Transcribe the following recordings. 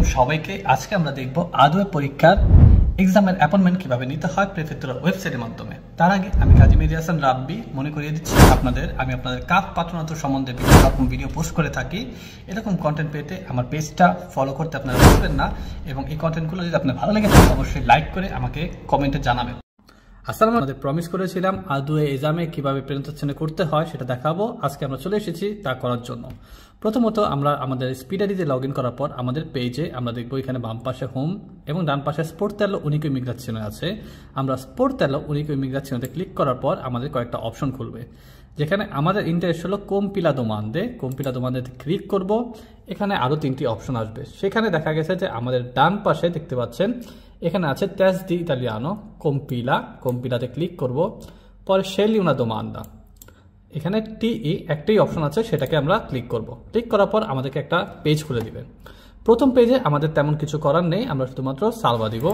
আলাইকুম সবাইকে। আজকে আমরা দেখব আদওয়ে পরীক্ষার এক্সামের অ্যাপয়েন্টমেন্ট কিভাবে নিতে হয় প্রেফেক্টুরাল ওয়েবসাইটের মাধ্যমে। তার আগে আমি কাজী মেহেদী হাসান রাব্বি মনে করিয়ে দিচ্ছি আমি আপনাদের কাফ পাত্রনাত্য সম্বন্ধে বিভিন্ন রকম ভিডিও পোস্ট করে থাকি। এরকম কন্টেন্ট পেতে আমার পেজটা ফলো করতে আপনারা ভুলবেন না, এবং এই কন্টেন্টগুলো যদি আপনার ভালো লেগে থাকে অবশ্যই লাইক করে আমাকে কমেন্টে জানাবেন। আসসালামু আলাইকুম। প্রমিস করেছিলাম আদওয়ে এক্সামে কিভাবে প্রেজেন্টেশন করতে হয় সেটা দেখাবো। আজকে আমরা চলে এসেছি তা করার জন্য। প্রথমত আমরা আমাদের স্পিডারিতে লগ ইন করার পর আমাদের পেজে আমরা দেখবো এখানে বাম পাশে হোম এবং ডান পাশে স্পোর্টালো উনিকো ইমিগ্রাzione আছে। আমরা স্পোর্টালো উনিকো ইমিগ্রাzione ক্লিক করার পর আমাদের কয়েকটা অপশন খুলবে, যেখানে আমাদের ইন্টারেস্ট হলো কম্পিলা দোমান্দে ক্লিক করব। এখানে আরও 3টি অপশন আসবে। সেখানে দেখা গেছে যে আমাদের ডান পাশে দেখতে পাচ্ছেন এখানে আছে টেস্ট ডি ইতালিয়ানো কম্পিলাতে ক্লিক করব। পরে scegli una domanda, এখানে টিই একটাই অপশন আছে, সেটাকে আমরা ক্লিক করব। ক্লিক করার পর আমাদেরকে একটা পেজ খুলে দিবে। প্রথম পেজে আমাদের তেমন কিছু করার নেই, আমরা শুধুমাত্র সালভা দিব।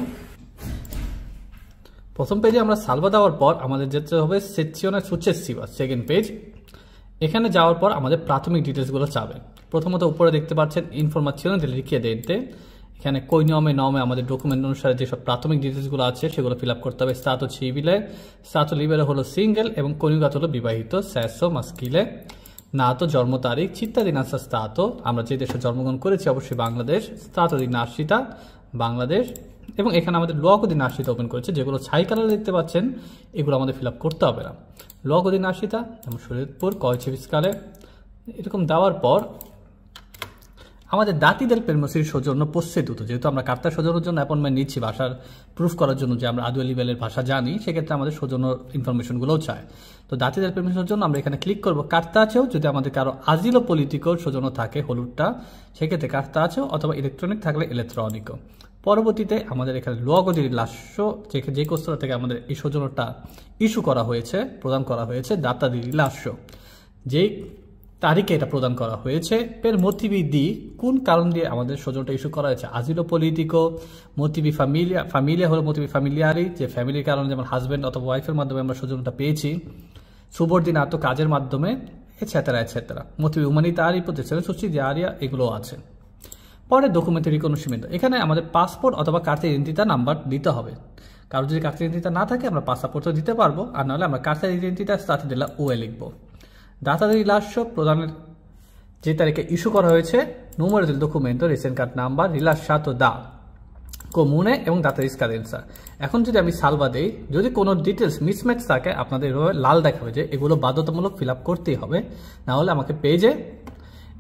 প্রথম পেজে আমরা সালভা দেওয়ার পর আমাদের যেতে হবে সেকশনে সুccessiva, সেকেন্ড পেজ। এখানে যাওয়ার পর আমাদের প্রাথমিক ডিটেলসগুলো চাবে। প্রথমত উপরে দেখতে পাচ্ছেন ইনফরমাzione delle richiedente, এখানে কই নমে আমাদের ডকুমেন্ট অনুসারে যেসব প্রাথমিক ডিটেলসগুলো আছে সেগুলো ফিল আপ করতে হবে। স্টাতো সিভিলে, স্টাতো লিবেরে হলো সিঙ্গেল এবং কনিউগাতো হলো বিবাহিত, সেসো মাস্কিলে, নাতো জন্ম তারিখ, cittadinanza stato, আমরা যে দেশে জন্মগ্রহণ করেছি অবশ্যই Bangladesh, stato di nascita Bangladesh, এবং এখানে আমাদের luogo di nascita ওপেন করেছে। যেগুলো ছাই কালারে দেখতে পাচ্ছেন এগুলো আমাদের ফিল আপ করতে হবে না। luogo di nascita যেমন শরীয়তপুর, কয়চি ফিসকালে, এরকম দেওয়ার পর আমাদের দাতি দেল পেরমোসির সৌজন্য প্রস্তুত, যেহেতু আমরা কার্তা সৌজন্যের জন্য অ্যাপয়েন্টমেন্ট নিচ্ছি ভাষার প্রুফ করার জন্য যে আমরা আদওয়ে লেভেলের ভাষা জানি, সেক্ষেত্রে আমাদের সৌজন্য ইনফরমেশনগুলোও চায়। তো দাতি দেল পেরমোসির জন্য আমরা এখানে ক্লিক করবো। কার্তা আছেও, যদি আমাদের কারো আজিলো পলিটিকো সৌজন্য থাকে হলুদটা, সেক্ষেত্রে কার্তা আছেও, অথবা ইলেকট্রনিক থাকলে ইলেকট্রনিকও। পরবর্তীতে আমাদের এখানে luogo di rilascio, যে কোস্তরা থেকে আমাদের এই সৌজন্যটা ইস্যু করা হয়েছে, প্রদান করা হয়েছে, data di rilascio, যেই তারিখে এটা প্রদান করা হয়েছে। পের মোটিভি দি, কোন কারণ দিয়ে আমাদের সৌজন্যটা ইস্যু করা হয়েছে। আজিলো পলিটিকো, মোটিভি ফামিলিয়া হলো মোটিভি ফামিলিয়ারি, যে ফ্যামিলির কারণে যেমন হাজব্যান্ড অথবা ওয়াইফের মাধ্যমে আমরা সৌজন্যটা পেয়েছি। সুবর্দিনাতো, কাজের মাধ্যমে, এটসেট্রা। মোটিভি উমানিতারি, প্রতিষ্ঠানের সুচিডিয়ারিয়া, এগুলো আছে। পরে ডকুমেন্টের রিকগনিশমেন্ট, এখানে আমাদের পাসপোর্ট অথবা কার্তা ইডেন্টিতা নাম্বার দিতে হবে। কারো যদি কার্তা ইডেন্টিতা না থাকে আমরা পাসপোর্টও দিতে পারবো, আর নাহলে আমরা কার্তা ইডেন্টিতা স্টাতো della UE লিখবো। ডাটা দি রিলাসো প্রদানের যে তারিখে ইস্যু করা হয়েছে, numero del documento, ration card number, রিলাসাতো দা কমুনে এবং ডাটা দি স্কাদেন্সা। এখন যদি আমি সালভা দেই, যদি কোনো ডিটেলস মিসম্যাচ থাকে আপনাদের এভাবে লাল দেখাবে যে এগুলো বাধ্যতামূলক ফিল আপ করতেই হবে, না হলে আমাকে পেজে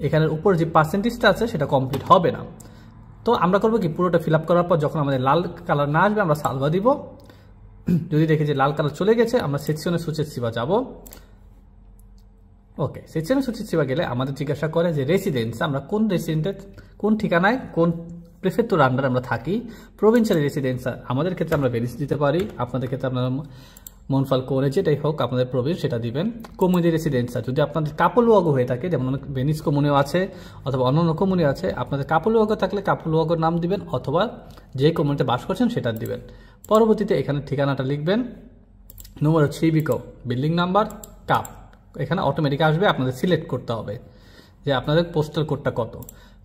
এখানের উপর যে পার্সেন্টেজটা আছে সেটা কমপ্লিট হবে না। তো আমরা করবো কি, পুরোটা ফিল আপ করার পর যখন আমাদের লাল কালার না আসবে আমরা সালভা দিব। যদি দেখি যে লাল কালার চলে গেছে, আমরা সেকশনে সুccessiva যাব। ওকে, সেকশনে সুccessiva গেলে আমাদের জিজ্ঞাসা করে যে রেসিডেন্স, আমরা কোন রেসিডেন্টের কোন ঠিকানায় কোন প্রেফেক্টুর আন্ডারে আমরা থাকি। প্রভিন্সিয়াল রেসিডেন্স আমাদের ক্ষেত্রে আমরা ভেনিস দিতে পারি, আপনাদের ক্ষেত্রে আপনারা মনফালকোনে যেটাই হোক আপনাদের প্রভিন্স সেটা দিবেন। কমুনি রেসিডেন্সা, যদি আপনাদের কাপোলুয়াগো হয়ে থাকে, যেমন অনেক ভেনিস কমুনিও আছে অথবা অন্যান্য কমুনি আছে, আপনাদের কাপোলুয়াগো থাকলে কাপোলুয়াগোর নাম দিবেন, অথবা যে কমুনিতে বাস করছেন সেটা দিবেন। পরবর্তীতে এখানে ঠিকানাটা লিখবেন। numero civico, building number, cup, এখানে অটোমেটিক আসবে, আপনাদের সিলেক্ট করতে হবে যে আপনাদের পোস্টাল কোডটা কত।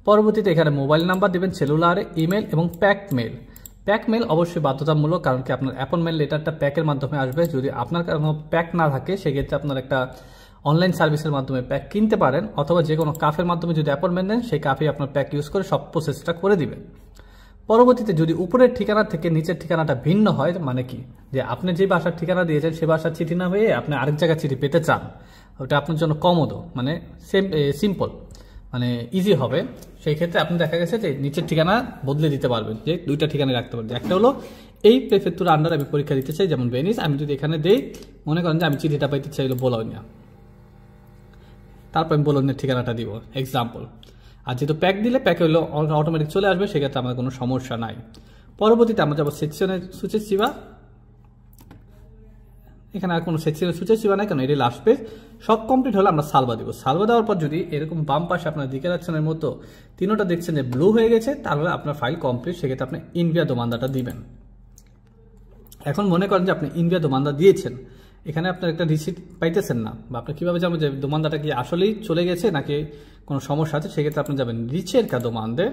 পরবর্তীতে এখানে মোবাইল নাম্বার দিবেন, সেলুলারে, ইমেল এবং প্যাক মেল অবশ্যই বাধ্যতামূলক, কারণ কি আপনার অ্যাপয়েন্টমেন্ট লেটারটা প্যাকের মাধ্যমে আসবে। যদি আপনার কোনো প্যাক না থাকে সেক্ষেত্রে আপনার একটা অনলাইন সার্ভিসের মাধ্যমে প্যাক কিনতে পারেন, অথবা যে কোনো কাফের মাধ্যমে যদি অ্যাপয়েন্টমেন্ট নেন সেই কাফে আপনার প্যাক ইউজ করে সব প্রসেসটা করে দিবেন। পরবর্তীতে যদি উপরের ঠিকানা থেকে নিচের ঠিকানাটা ভিন্ন হয়, মানে কি, যে আপনি যে বাসার ঠিকানা দিয়েছেন সে বাসার চিঠি না হয়ে আপনি আরেক জায়গায় চিঠি পেতে চান, ওটা আপনার জন্য কমোদো, মানে সিম্পল, মানে ইজি হবে। সেই ক্ষেত্রে আপনি দেখা গেছে যে নিচের ঠিকানা বদলে দিতে পারবেন, যে দুইটা ঠিকানা রাখতে পারবেন। একটা হলো এই প্রেফেক্টুর আন্ডার আমি পরীক্ষা দিতে চাই, যেমন ভেনিস, আমি যদি এখানে দেই, মনে করেন যে আমি চিঠিটা পাইতে চাইলো বোলোনিয়া, তারপর আমি বোলোনিয়ার ঠিকানাটা দিব এক্সাম্পল। আর যেহেতু প্যাক দিলে প্যাকে হলো অটোমেটিক চলে আসবে, সেক্ষেত্রে আমাদের কোনো সমস্যা নাই। পরবর্তীতে আমরা যাবো সেকশনে সুccessiva, এখানে আর কোনো সেকশনে সুccessiva নাই, কারণ এটি লাস্ট পেজ। সব কমপ্লিট হলে আমরা সালভা দিব। সালভা দেওয়ার পর যদি এরকম বাম পাশে আপনার ডিক্লারেশনের মতো তিনোটা দেখছেন যে ব্লু হয়ে গেছে, তাহলে আপনার ফাইল কমপ্লিট, সেক্ষেত্রে আপনি ইনভিয়া দোমান্দাটা দিবেন। এখন মনে করেন যে আপনি ইনভিয়া দোমান্দা দিয়েছেন, এখানে আপনার একটা রিসিট পাইতেছেন না, বা আপনি কিভাবে জানবেন যে দোমান্দাটা কি আসলেই চলে গেছে নাকি কোনো সমস্যা আছে, সেক্ষেত্রে আপনি যাবেন রিচেরকা দোমান্দে,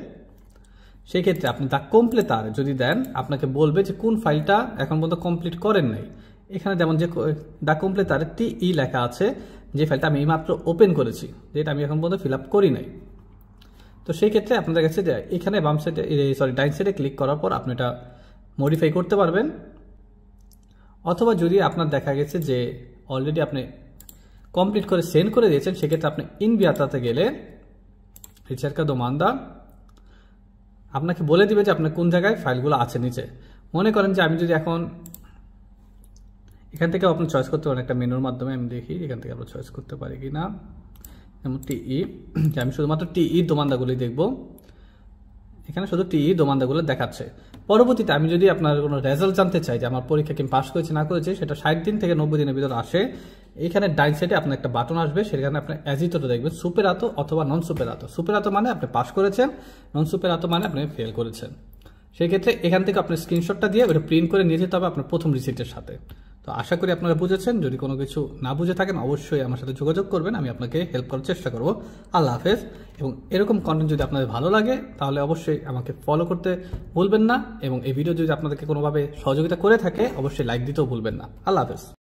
সেই ক্ষেত্রে আপনি দ্য কমপ্লিটার যদি দেন আপনাকে বলবে যে কোন ফাইলটা এখন পর্যন্ত কমপ্লিট করেন নাই। এখানে যেমন যে দ্য কমপ্লিটারে TE লেখা আছে, যে ফাইলটা আমি এইমাত্র ওপেন করেছি, যেটা আমি এখন পর্যন্ত ফিল আপ করি নাই। তো সেই ক্ষেত্রে আপনাদের কাছে এখানে বাম সাইডে ডাইন সাইডে ক্লিক করার পর আপনি এটা মডিফাই করতে পারবেন। অথবা যদি আপনার দেখা গেছে যে অলরেডি আপনি কমপ্লিট করে সেন্ড করে দিয়েছেন, সেক্ষেত্রে আপনি ইনভিয়াতাতে গেলে রিচার্কা দোমান্দা আপনাকে বলে দিবে যে আপনার কোন জায়গায় ফাইলগুলো আছে নিচে। মনে করেন যে আমি যদি এখন এখান থেকে আপনি চয়েস করতে পারেন একটা মেনুর মাধ্যমে, আমি দেখি এখান থেকে আমরা চয়েস করতে পারি কিনা। যেমন TE, আমি শুধুমাত্র TE দোমান্দাগুলি দেখব। এখানে শুধু TE দোমান্দাগুলো দেখাচ্ছে। পরবর্তীতে আমি যদি আপনার কোনো রেজাল্ট জানতে চাই যে আমার পরীক্ষা কি পাস করেছে না করেছে, সেটা 60 দিন থেকে 90 দিনের ভিতরে আসে। এখানে ডাইন সাইডে আপনার একটা বাটন আসবে, সেখানে আপনি অ্যাজিটোটা দেখবেন, সুপেরাতো অথবা নন সুপেরাতো। সুপেরাতো মানে আপনি পাস করেছেন, নন সুপেরাতো মানে আপনি ফেল করেছেন। সেই ক্ষেত্রে এখান থেকে আপনি স্ক্রিনশটটা দিয়ে ওটা প্রিন্ট করে নিয়ে যেতে হবে আপনার প্রথম রিসিটের সাথে। তো আশা করি আপনারা বুঝেছেন। যদি কোনো কিছু না বুঝে থাকেন অবশ্যই আমার সাথে যোগাযোগ করবেন, আমি আপনাকে হেল্প করার চেষ্টা করব। আল্লাহ হাফেজ। এবং এরকম কন্টেন্ট যদি আপনাদের ভালো লাগে তাহলে অবশ্যই আমাকে ফলো করতে ভুলবেন না, এবং এই ভিডিও যদি আপনাদেরকে কোনোভাবে সহযোগিতা করে থাকে অবশ্যই লাইক দিতেও ভুলবেন না। আল্লাহ হাফেজ।